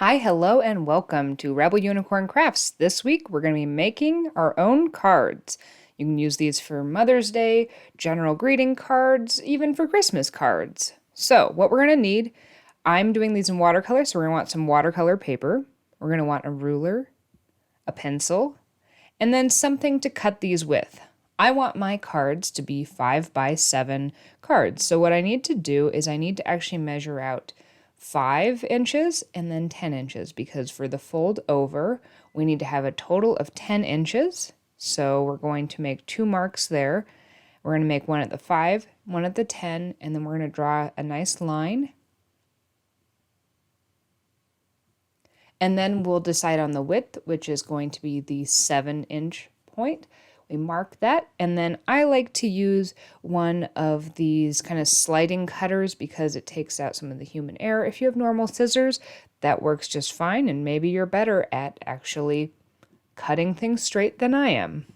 Hi, hello, and welcome to Rebel Unicorn Crafts. This week we're going to be making our own cards. You can use these for Mother's Day, general greeting cards, even for Christmas cards. So what we're going to need, I'm doing these in watercolor, so we're going to want some watercolor paper. We're going to want a ruler, a pencil, and then something to cut these with. I want my cards to be 5x7 cards. So what I need to do is I need to actually measure out 5 inches and then 10 inches because for the fold over, we need to have a total of 10 inches. So we're going to make 2 marks there. We're going to make one at the 5, one at the 10, and then we're going to draw a nice line. And then we'll decide on the width, which is going to be the 7-inch point. We mark that, and then I like to use one of these kind of sliding cutters because it takes out some of the human error. If you have normal scissors, that works just fine, and maybe you're better at actually cutting things straight than I am.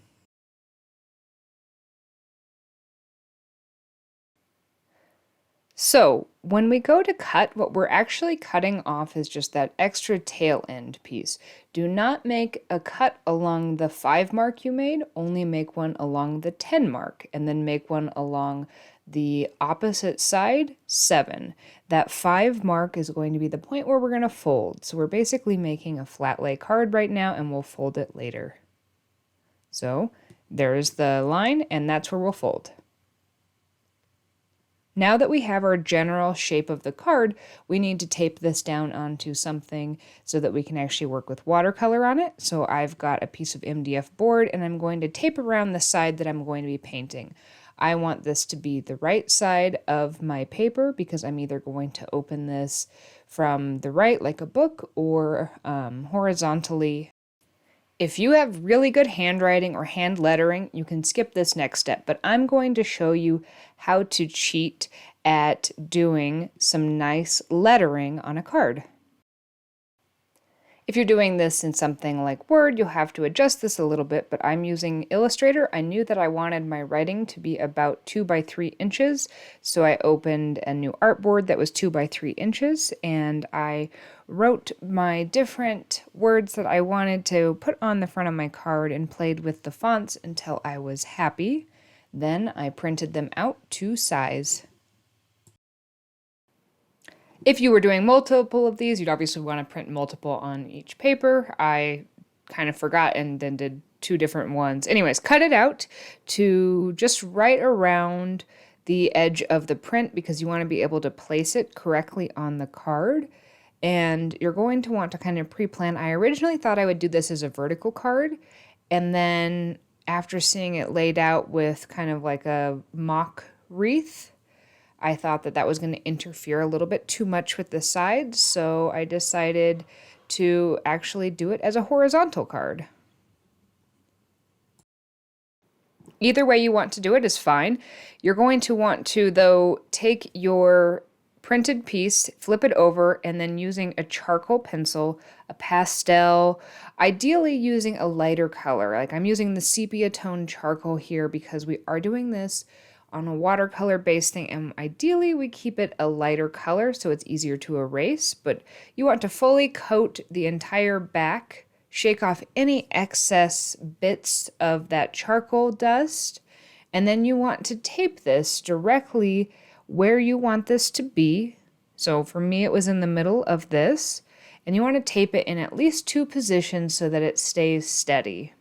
So when we go to cut, what we're actually cutting off is just that extra tail end piece. Do not make a cut along the 5 mark you made, only make one along the 10 mark, and then make one along the opposite side, 7. That 5 mark is going to be the point where we're going to fold. So we're basically making a flat lay card right now, and we'll fold it later. So there's the line, and that's where we'll fold. Now that we have our general shape of the card, we need to tape this down onto something so that we can actually work with watercolor on it. So I've got a piece of MDF board and I'm going to tape around the side that I'm going to be painting. I want this to be the right side of my paper because I'm either going to open this from the right like a book or horizontally. If you have really good handwriting or hand lettering, you can skip this next step, but I'm going to show you how to cheat at doing some nice lettering on a card. If you're doing this in something like Word, you'll have to adjust this a little bit, but I'm using Illustrator. I knew that I wanted my writing to be about 2 by 3 inches, so I opened a new artboard that was 2 by 3 inches, and I wrote my different words that I wanted to put on the front of my card and played with the fonts until I was happy. Then I printed them out to size. If you were doing multiple of these, you'd obviously want to print multiple on each paper. I kind of forgot and then did 2 different ones. Anyways, cut it out to just right around the edge of the print because you want to be able to place it correctly on the card. And you're going to want to kind of pre-plan. I originally thought I would do this as a vertical card, and then after seeing it laid out with kind of like a mock wreath, I thought that that was going to interfere a little bit too much with the sides, so I decided to actually do it as a horizontal card. Either way you want to do it is fine. You're going to want to, though, take your printed piece, flip it over, and then using a charcoal pencil, a pastel, ideally using a lighter color. Like I'm using the sepia tone charcoal here because we are doing this on a watercolor based thing, and ideally we keep it a lighter color so it's easier to erase, but you want to fully coat the entire back, shake off any excess bits of that charcoal dust, and then you want to tape this directly where you want this to be. So for me it was in the middle of this, and you want to tape it in at least 2 positions so that it stays steady.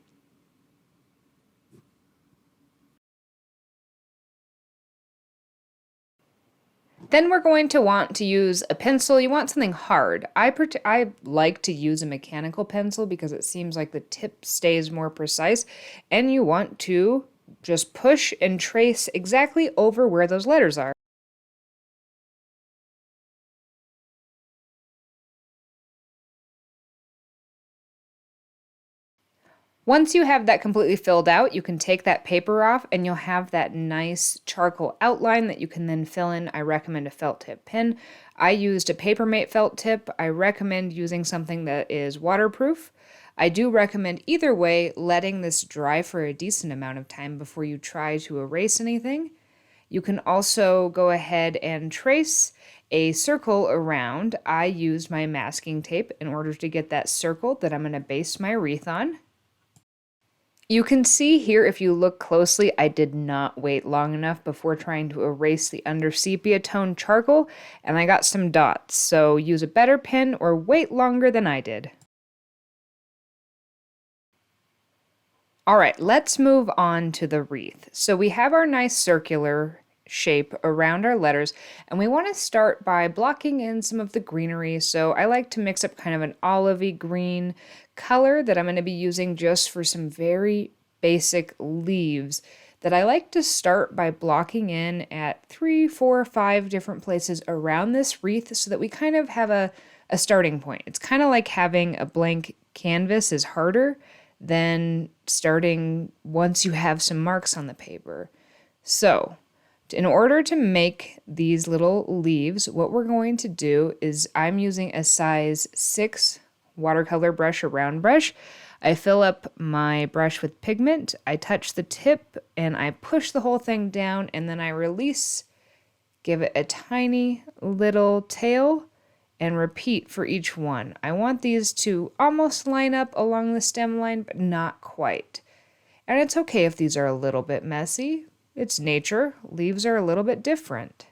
Then we're going to want to use a pencil. You want something hard. I like to use a mechanical pencil because it seems like the tip stays more precise, and you want to just push and trace exactly over where those letters are. Once you have that completely filled out, you can take that paper off and you'll have that nice charcoal outline that you can then fill in. I recommend a felt tip pen. I used a Papermate felt tip. I recommend using something that is waterproof. I do recommend either way letting this dry for a decent amount of time before you try to erase anything. You can also go ahead and trace a circle around, I used my masking tape in order to get that circle that I'm going to base my wreath on. You can see here, if you look closely, I did not wait long enough before trying to erase the under sepia tone charcoal, and I got some dots, so use a better pen or wait longer than I did. All right, let's move on to the wreath. So we have our nice circular shape around our letters, and we want to start by blocking in some of the greenery. So I like to mix up kind of an olivey green color that I'm going to be using just for some very basic leaves that I like to start by blocking in at 3, 4, 5 different places around this wreath so that we kind of have a starting point. It's kind of like having a blank canvas is harder than starting once you have some marks on the paper. So in order to make these little leaves, what we're going to do is I'm using a size 6 watercolor brush, a round brush. I fill up my brush with pigment, I touch the tip, and I push the whole thing down, and then I release, give it a tiny little tail, and repeat for each one. I want these to almost line up along the stem line, but not quite. And it's okay if these are a little bit messy. It's nature. Leaves are a little bit different.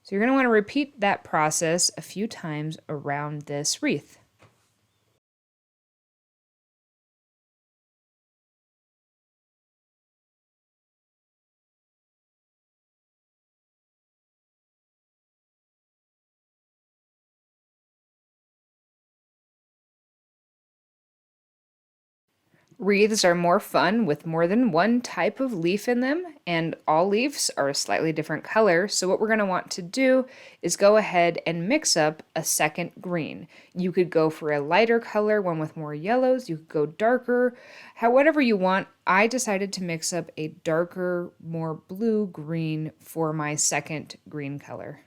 So you're going to want to repeat that process a few times around this wreath. Wreaths are more fun with more than one type of leaf in them, and all leaves are a slightly different color, so what we're going to want to do is go ahead and mix up a second green. You could go for a lighter color, one with more yellows, you could go darker, however you want. I decided to mix up a darker, more blue-green for my second green color.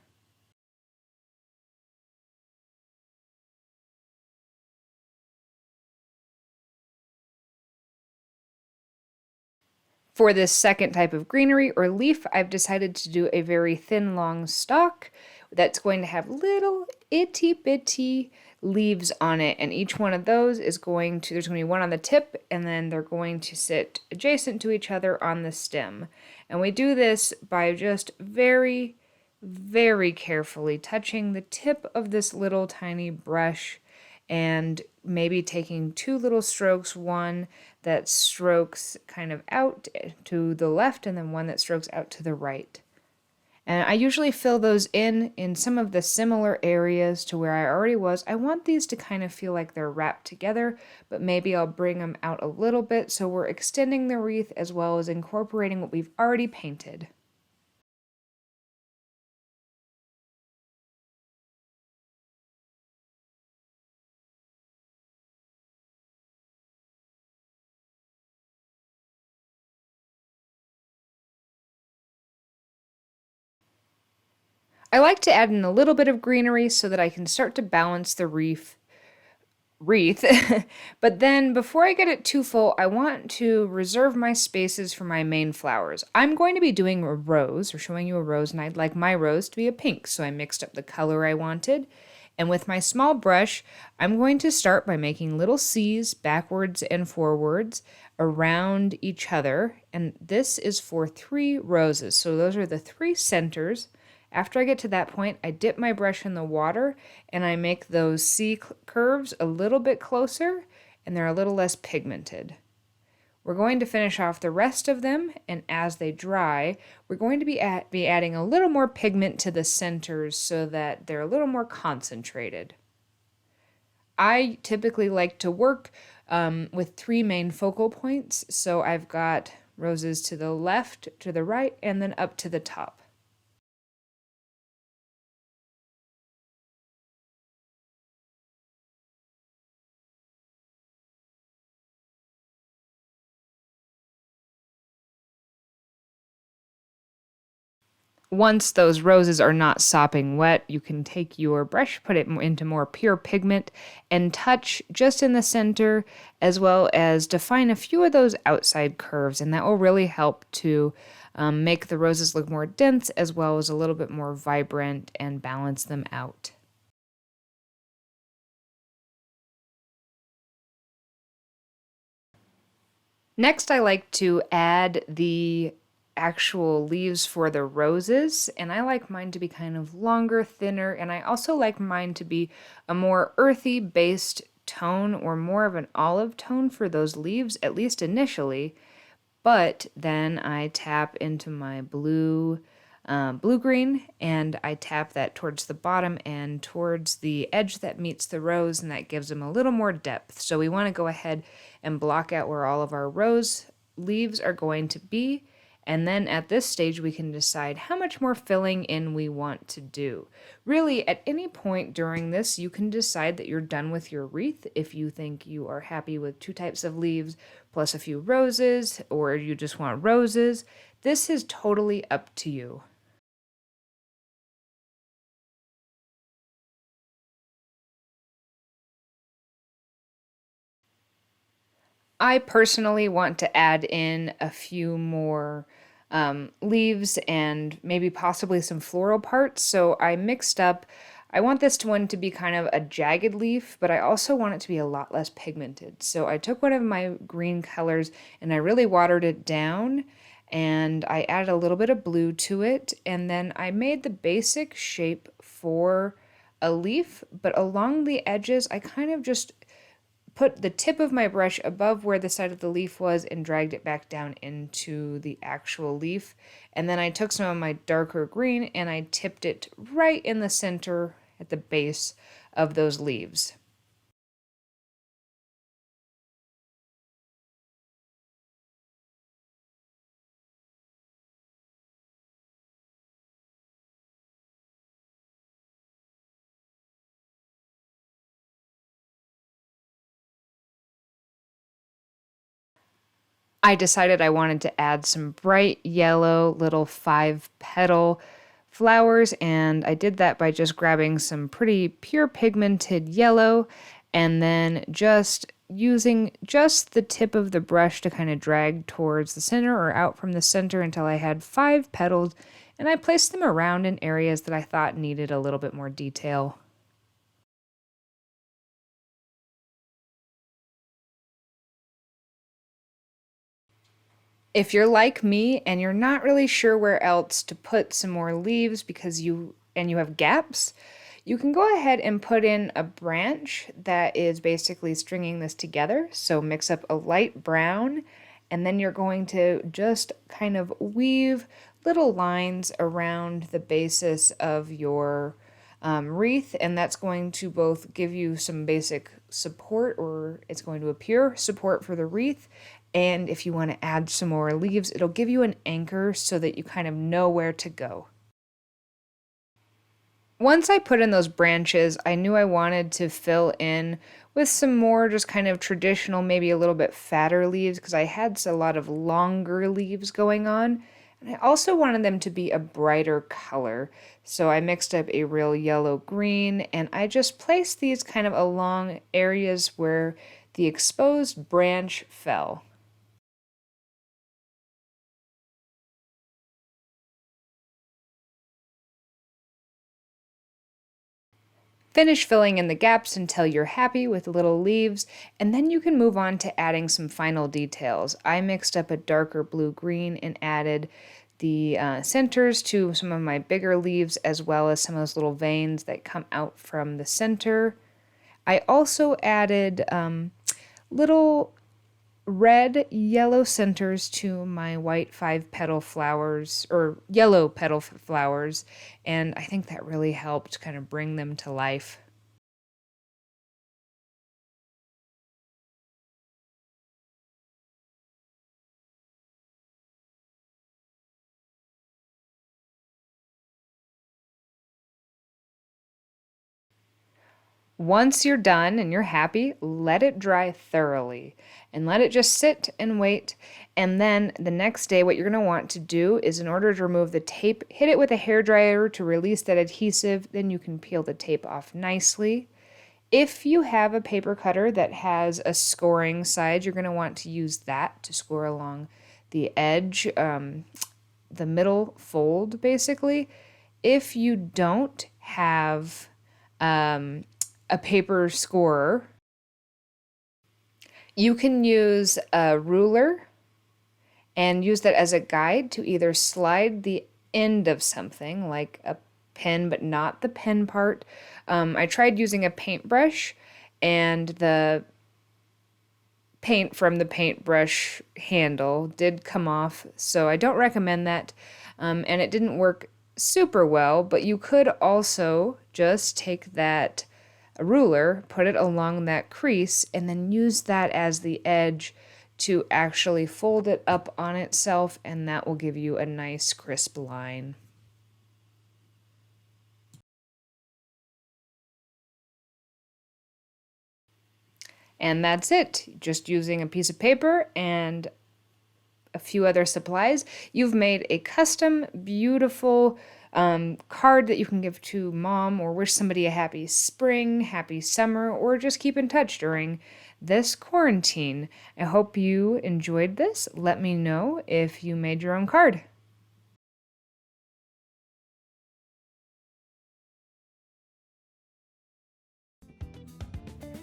For this second type of greenery or leaf, I've decided to do a very thin, long stalk that's going to have little itty bitty leaves on it, and each one of those is there's going to be one on the tip, and then they're going to sit adjacent to each other on the stem. And we do this by just very, very carefully touching the tip of this little tiny brush and maybe taking 2 little strokes, one that strokes kind of out to the left and then one that strokes out to the right. And I usually fill those in some of the similar areas to where I already was. I want these to kind of feel like they're wrapped together, but maybe I'll bring them out a little bit so we're extending the wreath as well as incorporating what we've already painted. I like to add in a little bit of greenery so that I can start to balance the wreath. But then before I get it too full, I want to reserve my spaces for my main flowers. I'm going to be doing a rose, or showing you a rose, and I'd like my rose to be a pink, so I mixed up the color I wanted. And with my small brush, I'm going to start by making little C's backwards and forwards around each other. And this is for 3 roses. So those are the 3 centers. After I get to that point, I dip my brush in the water and I make those C curves a little bit closer, and they're a little less pigmented. We're going to finish off the rest of them, and as they dry, we're going to be adding a little more pigment to the centers so that they're a little more concentrated. I typically like to work with 3 main focal points, so I've got roses to the left, to the right, and then up to the top. Once those roses are not sopping wet, you can take your brush, put it into more pure pigment, and touch just in the center, as well as define a few of those outside curves, and that will really help to make the roses look more dense as well as a little bit more vibrant and balance them out. Next, I like to add the actual leaves for the roses, and I like mine to be kind of longer, thinner, and I also like mine to be a more earthy based tone or more of an olive tone for those leaves, at least initially. But then I tap into my blue green, and I tap that towards the bottom and towards the edge that meets the rose, and that gives them a little more depth. So we want to go ahead and block out where all of our rose leaves are going to be. And then at this stage, we can decide how much more filling in we want to do. Really, at any point during this, you can decide that you're done with your wreath if you think you are happy with 2 types of leaves plus a few roses, or you just want roses. This is totally up to you. I personally want to add in a few more leaves and maybe possibly some floral parts. So I mixed up, I want this one to be kind of a jagged leaf, but I also want it to be a lot less pigmented. So I took one of my green colors and I really watered it down, and I added a little bit of blue to it, and then I made the basic shape for a leaf, but along the edges I kind of just put the tip of my brush above where the side of the leaf was and dragged it back down into the actual leaf. And then I took some of my darker green and I tipped it right in the center at the base of those leaves. I decided I wanted to add some bright yellow little 5 petal flowers, and I did that by just grabbing some pretty pure pigmented yellow and then just using just the tip of the brush to kind of drag towards the center or out from the center until I had 5 petals, and I placed them around in areas that I thought needed a little bit more detail. If you're like me and you're not really sure where else to put some more leaves because you have gaps, you can go ahead and put in a branch that is basically stringing this together. So mix up a light brown, and then you're going to just kind of weave little lines around the basis of your wreath, and that's going to both give you some basic support, or it's going to appear support for the wreath. And if you want to add some more leaves, it'll give you an anchor so that you kind of know where to go. Once I put in those branches, I knew I wanted to fill in with some more just kind of traditional, maybe a little bit fatter leaves because I had a lot of longer leaves going on. And I also wanted them to be a brighter color. So I mixed up a real yellow green, and I just placed these kind of along areas where the exposed branch fell. Finish filling in the gaps until you're happy with little leaves, and then you can move on to adding some final details. I mixed up a darker blue-green and added the centers to some of my bigger leaves, as well as some of those little veins that come out from the center. I also added little red yellow centers to my white 5 petal flowers, or yellow petal flowers, and I think that really helped kind of bring them to life. Once you're done and you're happy, let it dry thoroughly and let it just sit and wait. And then the next day, what you're going to want to do is, in order to remove the tape, hit it with a hair dryer to release that adhesive. Then you can peel the tape off nicely. If you have a paper cutter that has a scoring side, you're going to want to use that to score along the edge the middle fold basically. If you don't have a paper scorer, you can use a ruler and use that as a guide to either slide the end of something like a pen, but not the pen part. I tried using a paintbrush, and the paint from the paintbrush handle did come off, so I don't recommend that, and it didn't work super well. But you could also just take that ruler, put it along that crease, and then use that as the edge to actually fold it up on itself, and that will give you a nice crisp line. And that's it. Just using a piece of paper and a few other supplies, you've made a custom, beautiful card that you can give to mom, or wish somebody a happy spring, happy summer, or just keep in touch during this quarantine. I hope you enjoyed this. Let me know if you made your own card.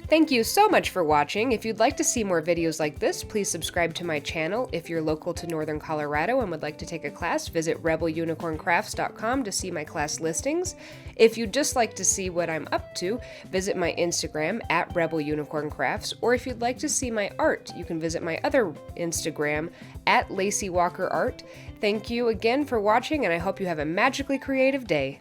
Thank you so much for watching. If you'd like to see more videos like this, please subscribe to my channel. If you're local to Northern Colorado and would like to take a class, visit rebelunicorncrafts.com to see my class listings. If you'd just like to see what I'm up to, visit my Instagram at rebelunicorncrafts, or if you'd like to see my art, you can visit my other Instagram at LaceyWalkerArt. Thank you again for watching, and I hope you have a magically creative day.